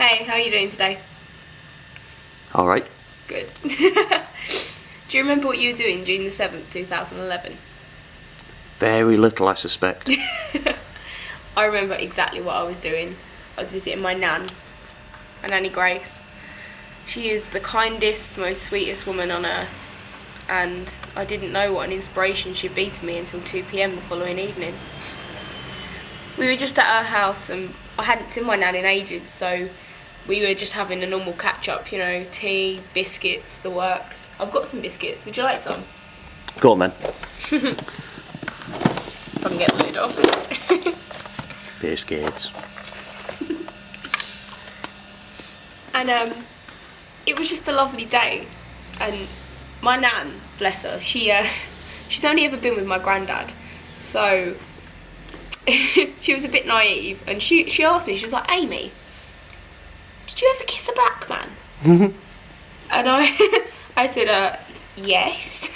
Hey, how are you doing today? All right. Good. Do you remember what you were doing June the 7th, 2011? Very little, I suspect. I remember exactly what I was doing. I was visiting my nan, my nanny Grace. She is the kindest, most sweetest woman on earth, and I didn't know what an inspiration she'd be to me until 2 p.m. the following evening. We were just at her house and I hadn't seen my nan in ages, so we were just having a normal catch-up, tea, biscuits, the works. I've got some biscuits, would you like some? Go on, then. If I can get the lid off. Biscuits. And it was just a lovely day, and my nan, bless her, she's only ever been with my granddad, so she was a bit naive, and she asked me, she was like, Amy, did you ever kiss a black man? And I said, yes.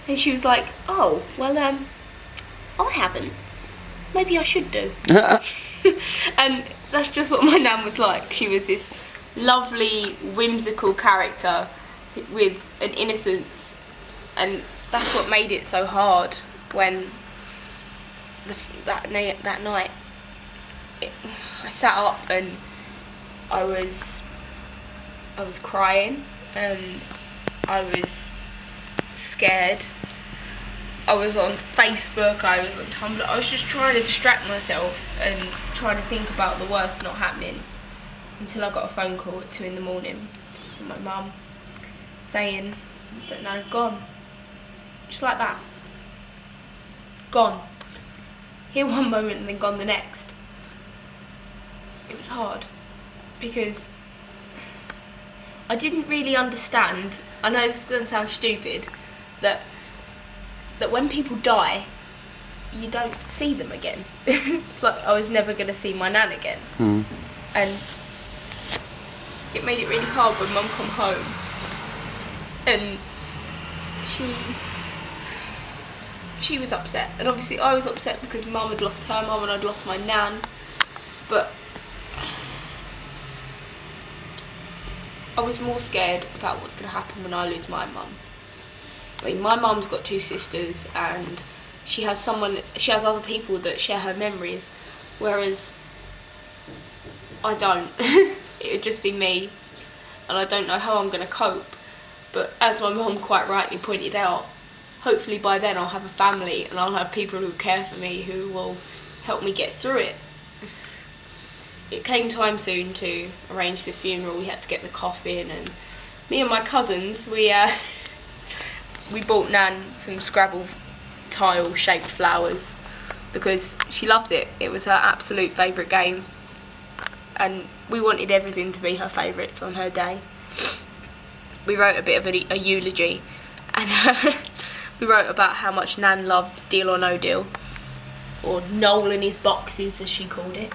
And she was like, oh, well, I haven't. Maybe I should do. And that's just what my nan was like. She was this lovely, whimsical character with an innocence, and that's what made it so hard when that night I sat up and I was crying and I was scared. I was on Facebook, I was on Tumblr, I was just trying to distract myself and trying to think about the worst not happening, until I got a phone call at 2 a.m. from my mum saying that Nan had gone. Just like that. Gone. Here one moment and then gone the next. It was hard because I didn't really understand, I know this is going to sound stupid, that when people die, you don't see them again. Like, I was never going to see my nan again. And it made it really hard when Mum come home and she was upset, and obviously I was upset because Mum had lost her mum and I'd lost my nan, but I was more scared about what's going to happen when I lose my mum. I mean, my mum's got 2 sisters and she has other people that share her memories, whereas I don't. It would just be me, and I don't know how I'm going to cope. But as my mum quite rightly pointed out, hopefully by then I'll have a family and I'll have people who care for me who will help me get through it. It came time soon to arrange the funeral. We had to get the coffin, and me and my cousins, we bought Nan some Scrabble tile shaped flowers because she loved it. It was her absolute favourite game, and we wanted everything to be her favourites on her day. We wrote a bit of a eulogy, and we wrote about how much Nan loved Deal or No Deal, or Noel and his boxes as she called it,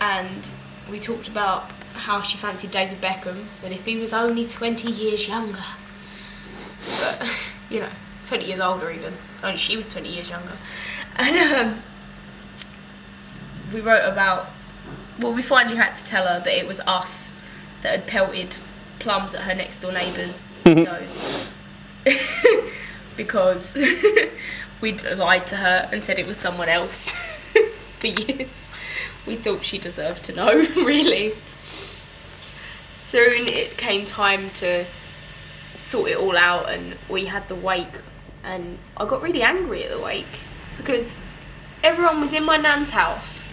and we talked about how she fancied David Beckham, and if he was only 20 years younger. But, 20 years older even. Only she was 20 years younger. And we wrote about, we finally had to tell her that it was us that had pelted plums at her next door neighbour's windows. Because we'd lied to her and said it was someone else for years. We thought she deserved to know, really. Soon it came time to sort it all out, and we had the wake, and I got really angry at the wake because everyone was in my nan's house.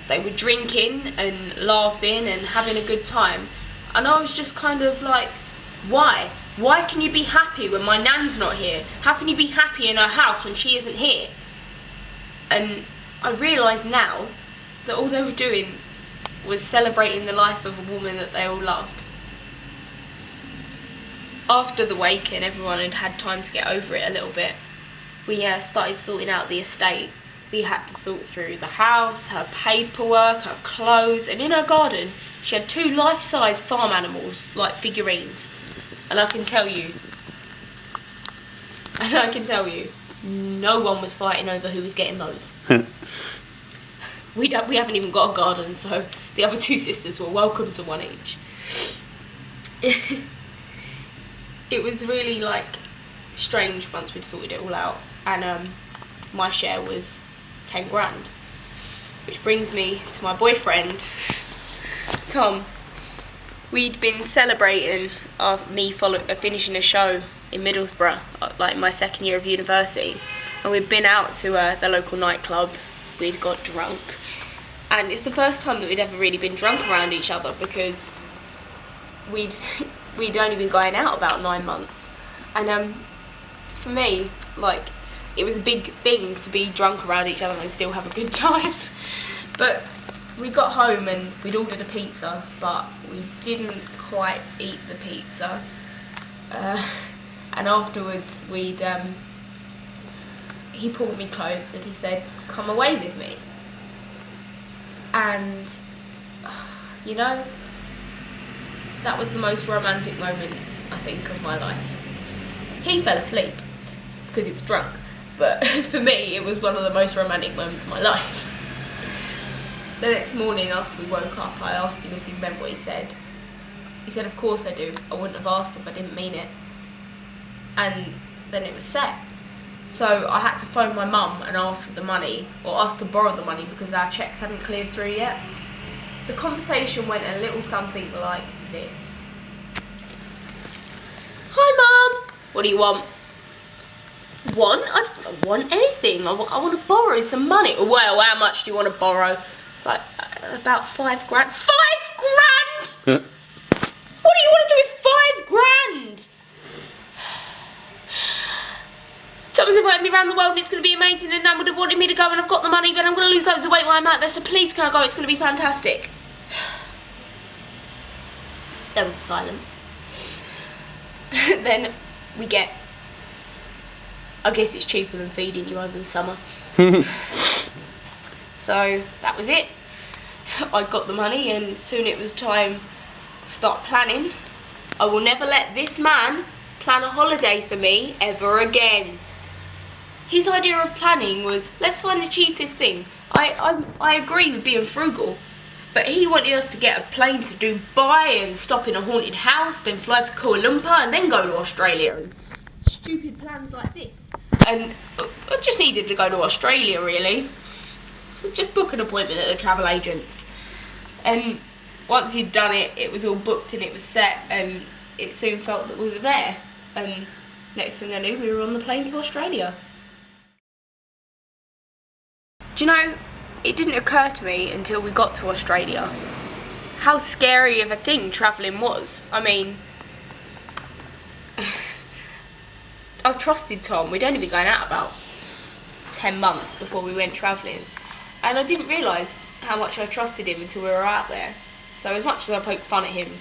They were drinking and laughing and having a good time, and I was just kind of like, why can you be happy when my nan's not here? How can you be happy in her house when she isn't here? And I realise now that all they were doing was celebrating the life of a woman that they all loved. After the wake and everyone had had time to get over it a little bit, we started sorting out the estate. We had to sort through the house, her paperwork, her clothes, and in her garden she had 2 life-size farm animals, like figurines. And I can tell you, no one was fighting over who was getting those. we haven't even got a garden, so the other two sisters were welcome to one each. It was really like strange once we'd sorted it all out, and my share was 10 grand, which brings me to my boyfriend, Tom. We'd been celebrating me finishing a show in Middlesbrough, like my second year of university, and we'd been out to the local nightclub. We'd got drunk, and it's the first time that we'd ever really been drunk around each other, because we'd only been going out about 9 months, and for me, like, it was a big thing to be drunk around each other and still have a good time. But we got home and we'd ordered a pizza, but we didn't quite eat the pizza, and afterwards he pulled me close and he said, "Come away with me." And you know, that was the most romantic moment, I think, of my life. He fell asleep because he was drunk, but for me it was one of the most romantic moments of my life. The next morning after we woke up, I asked him if he remembered what he said. He said, "Of course I do. I wouldn't have asked if I didn't mean it." And then it was set. So I had to phone my mum and ask for the money, or ask to borrow the money, because our cheques hadn't cleared through yet. The conversation went a little something like this. "Hi Mum, what do you want?" "Want? I don't want anything. I want to borrow some money." "Well, how much do you want to borrow?" It's like, "About 5 grand. 5 grand? What do you want to do with 5 grand? Someone's invited me around the world and it's going to be amazing, and Nan would have wanted me to go, and I've got the money, but I'm going to lose loads of weight while I'm out there, so please can I go? It's going to be fantastic." There was a silence. Then we get, "I guess it's cheaper than feeding you over the summer." So that was it. I got the money, and soon it was time to start planning. I will never let this man plan a holiday for me ever again. His idea of planning was, let's find the cheapest thing. I agree with being frugal, but he wanted us to get a plane to Dubai and stop in a haunted house, then fly to Kuala Lumpur and then go to Australia. And stupid plans like this. And I just needed to go to Australia, really. So just book an appointment at the travel agents. And once he'd done it, it was all booked and it was set, and it soon felt that we were there. And next thing I knew, we were on the plane to Australia. Do you know, it didn't occur to me until we got to Australia how scary of a thing travelling was. I mean, I trusted Tom. We'd only been going out about 10 months before we went travelling, and I didn't realise how much I trusted him until we were out there. So as much as I poke fun at him,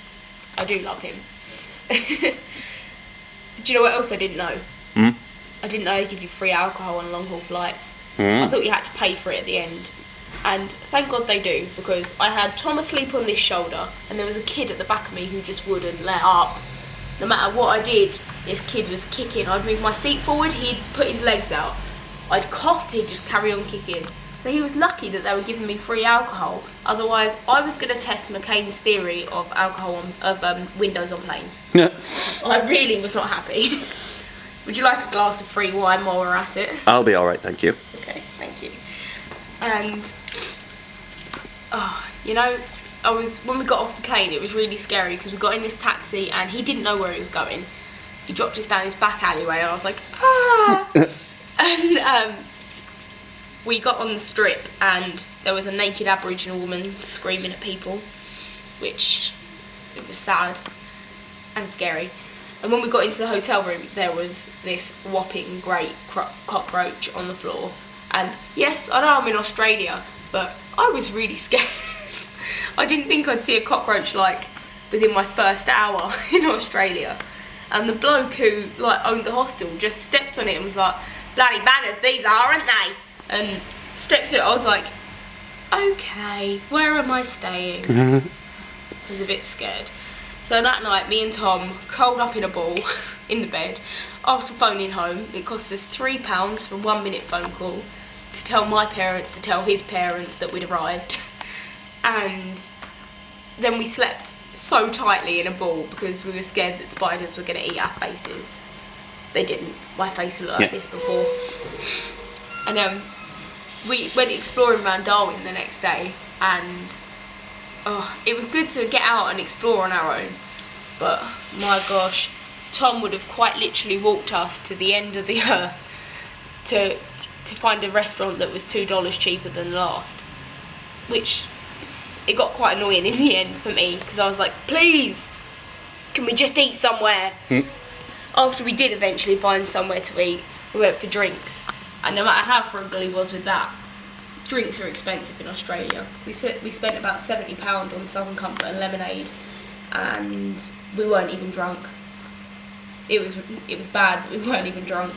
I do love him. Do you know what else I didn't know? I didn't know they give you free alcohol on long haul flights. I thought you had to pay for it at the end. And thank God they do, because I had Tom asleep on this shoulder and there was a kid at the back of me who just wouldn't let up. No matter what I did, this kid was kicking. I'd move my seat forward, he'd put his legs out. I'd cough, he'd just carry on kicking. So he was lucky that they were giving me free alcohol. Otherwise, I was going to test McCain's theory of alcohol windows on planes. I really was not happy. Would you like a glass of free wine while we're at it? I'll be alright, thank you. Okay, thank you. And, you know, when we got off the plane, it was really scary because we got in this taxi and he didn't know where he was going. He dropped us down his back alleyway and I was like, ah! And we got on the strip and there was a naked Aboriginal woman screaming at people, which it was sad and scary. And when we got into the hotel room, there was this whopping great cockroach on the floor. And yes, I know I'm in Australia, but I was really scared. I didn't think I'd see a cockroach like within my first hour in Australia. And the bloke who owned the hostel just stepped on it and was like, "Bloody bangers these are, aren't they?" And stepped it. I was like, okay, where am I staying? I was a bit scared. So that night, me and Tom curled up in a ball in the bed. After phoning home, it cost us £3 for a 1 minute phone call. to tell my parents, to tell his parents that we'd arrived. And then we slept so tightly in a ball because we were scared that spiders were going to eat our faces. They didn't. My face looked like this before. And we went exploring around Darwin the next day, and it was good to get out and explore on our own. But my gosh, Tom would have quite literally walked us to the end of the earth to find a restaurant that was $2 cheaper than the last, which it got quite annoying in the end for me, because I was like, please, can we just eat somewhere? After we did eventually find somewhere to eat, we went for drinks, and no matter how frugal he was with that, drinks are expensive in Australia. We spent about £70 on Southern Comfort and lemonade, and we weren't even drunk. It was bad, but we weren't even drunk.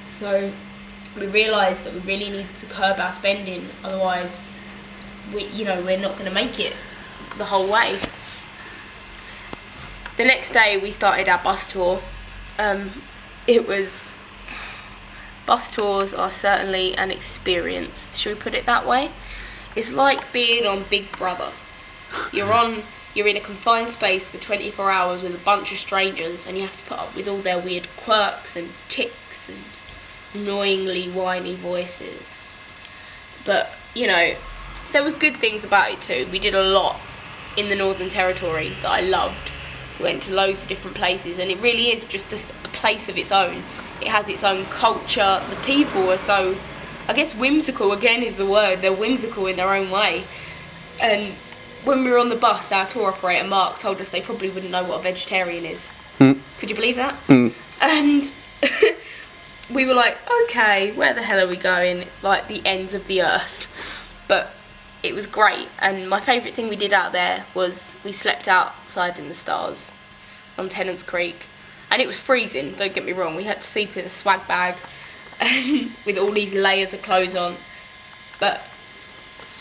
So we realised that we really needed to curb our spending, otherwise we're not going to make it the whole way. The next day we started our bus tour. Bus tours are certainly an experience, should we put it that way? It's like being on Big Brother. You're in a confined space for 24 hours with a bunch of strangers, and you have to put up with all their weird quirks and tics and annoyingly whiny voices. But, there was good things about it too. We did a lot in the Northern Territory that I loved. We went to loads of different places, and it really is just a place of its own. It has its own culture. The people are so, I guess whimsical again is the word. They're whimsical in their own way. And when we were on the bus, our tour operator Mark told us they probably wouldn't know what a vegetarian is. Could you believe that? And we were like, okay, where the hell are we going? Like the ends of the earth. But it was great, and my favourite thing we did out there was we slept outside in the stars on Tennant's Creek, and it was freezing, don't get me wrong. We had to sleep in a swag bag with all these layers of clothes on, but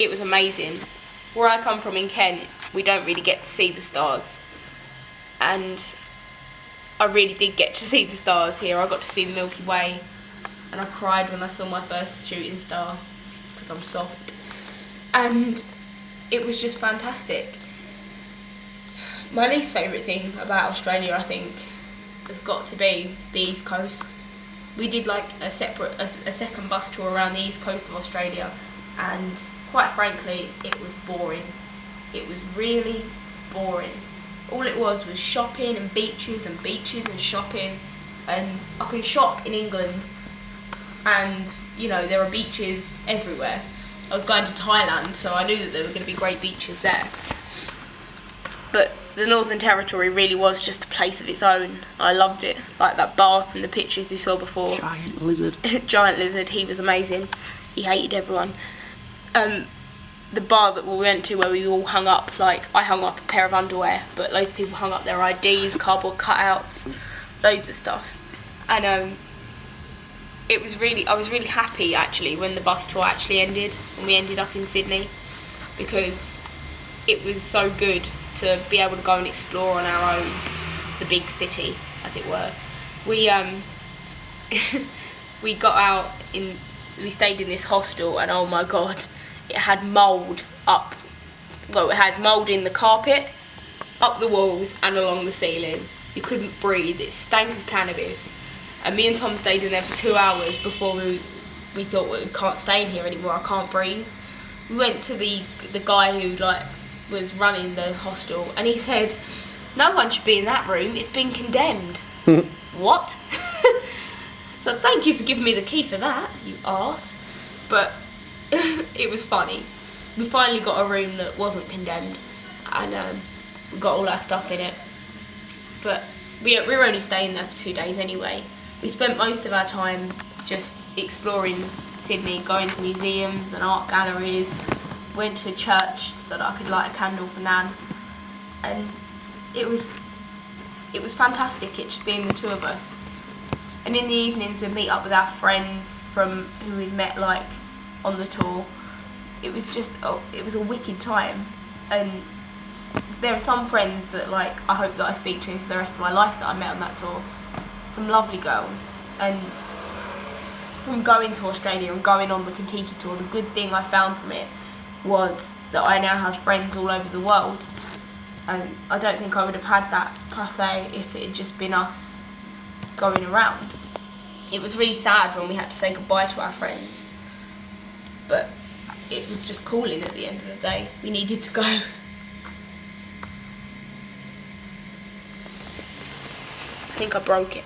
it was amazing. Where I come from in Kent, we don't really get to see the stars, and I really did get to see the stars here. I got to see the Milky Way, and I cried when I saw my first shooting star, because I'm soft. And it was just fantastic. My least favourite thing about Australia, I think, has got to be the East Coast. We did like a second bus tour around the East Coast of Australia, and quite frankly, it was boring. It was really boring. All it was shopping and beaches and shopping. And I can shop in England, and there are beaches everywhere. I was going to Thailand, so I knew that there were going to be great beaches there. But the Northern Territory really was just a place of its own. I loved it. Like that bar from the pictures you saw before. Giant lizard. Giant lizard, he was amazing. He hated everyone. The bar that we went to where we all hung up, like I hung up a pair of underwear, but loads of people hung up their IDs, cardboard cutouts, loads of stuff. And I was really happy actually when the bus tour actually ended and we ended up in Sydney, because it was so good to be able to go and explore on our own the big city, as it were. We we got out we stayed in this hostel, and oh my god, it had mould it had mould in the carpet, up the walls and along the ceiling. You couldn't breathe. It stank of cannabis. And me and Tom stayed in there for 2 hours before we thought, we can't stay in here anymore, I can't breathe. We went to the guy who was running the hostel, and he said, no one should be in that room, it's been condemned. What? So thank you for giving me the key for that, you arse. But it was funny. We finally got a room that wasn't condemned, and we got all our stuff in it. But we were only staying there for 2 days anyway. We spent most of our time just exploring Sydney, going to museums and art galleries. Went to a church so that I could light a candle for Nan, and it was fantastic. It just being the two of us. And in the evenings we'd meet up with our friends who we'd met on the tour. It was just it was a wicked time, and there are some friends that I hope that I speak to for the rest of my life that I met on that tour. Some lovely girls, and from going to Australia and going on the Kentucky tour, the good thing I found from it was that I now have friends all over the world. And I don't think I would have had that, per se, if it had just been us going around. It was really sad when we had to say goodbye to our friends. But it was just calling at the end of the day. We needed to go. I think I broke it.